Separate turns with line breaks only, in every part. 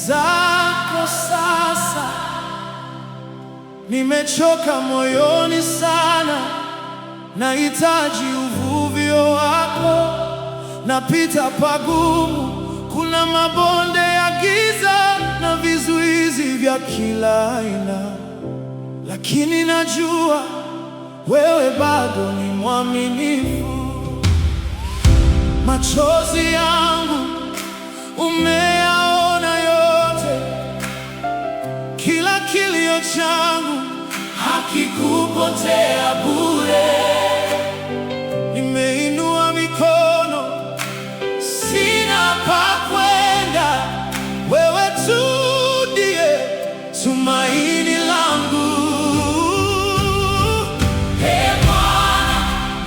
zako sasa. Nimechoka moyoni sana, nahitaji uvuvio wako. Napita pagumu, kuna mabonde ya giza na vizuizi vya kila aina, lakini najua wewe bado ni mwaminifu. Machozi yangu umeyaona yote, kila kilio changu hakikupotea bure. Nimeinua mikono, sina pa kwenda, wewe tu ndiye tumaini langu. Ee Bwana,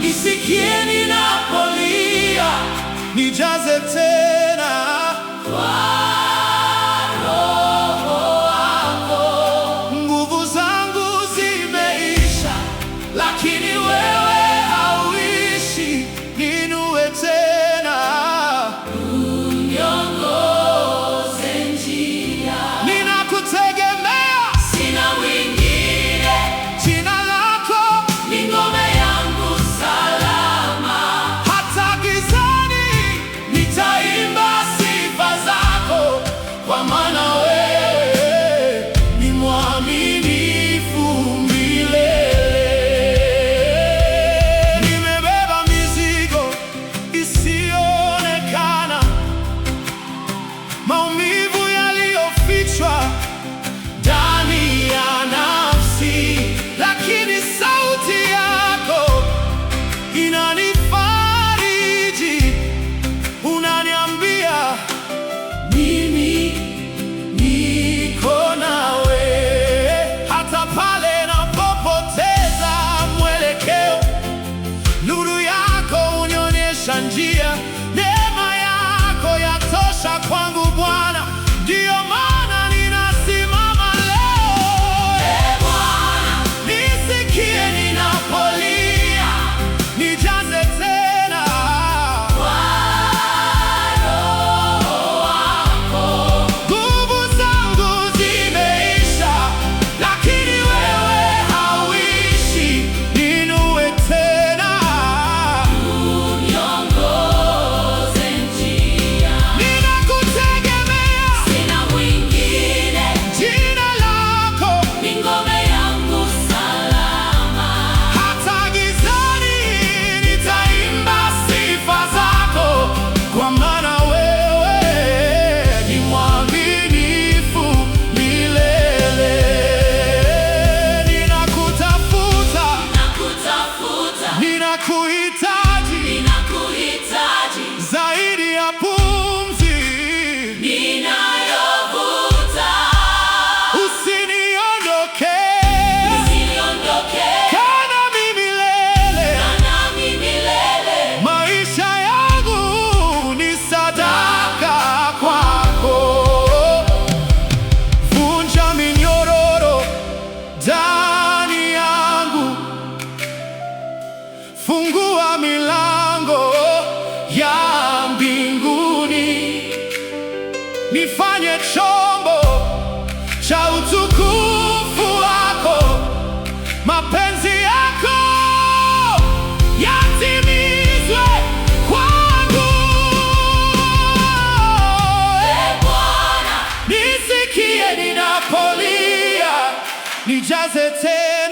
nisikie ninapolia, nijaze tena kwa Roho wako. Nguvu zangu zimeisha, lakini wewe hauishi. Niinue tena, uniongoze njia. Ninakutegemea, sina mwingine. Jina lako ni ngome yangu salama. Hata gizani nitaimba sifa zako, kwa maana wewe ni mwaminifu milele. Nimebeba mizigo isiyoonekana, maumivu yaliyofichwa ndani ya nafsi, lakini sauti yako inanifariji. Unaniambia mimi niko nawe, hata pale napopoteza mwelekeo. Nuru yako hunionyesha njia, neema yako yatosha kwangu Bwana, ndiyo maana ninasimama leo. Ee Bwana, nisikie ninapolia, nijaze tena kwa Roho wako. Nguvu zangu zimeisha, lakini wewe hauishi. Niinue tena, uniongoze njia. Ninakutegemea, sina mwingine. Jina lako ni ngome yangu salama. Hata gizani nitaimba sifa zako, kwa maana wewe ni mwaminifu milele. Ninakutafuta, ninakuhitaji zaidi ya pumzi ninayovuta. Usiniondoke, kaa nami milele. Maisha yangu ni sadaka kwako. Vunja minyororo ndani yangu, fungua milango ya mbinguni, nifanye chombo cha utukufu wako. Mapenzi yako yatimizwe kwangu. Ee Bwana, nisikie ninapolia, nijaze tena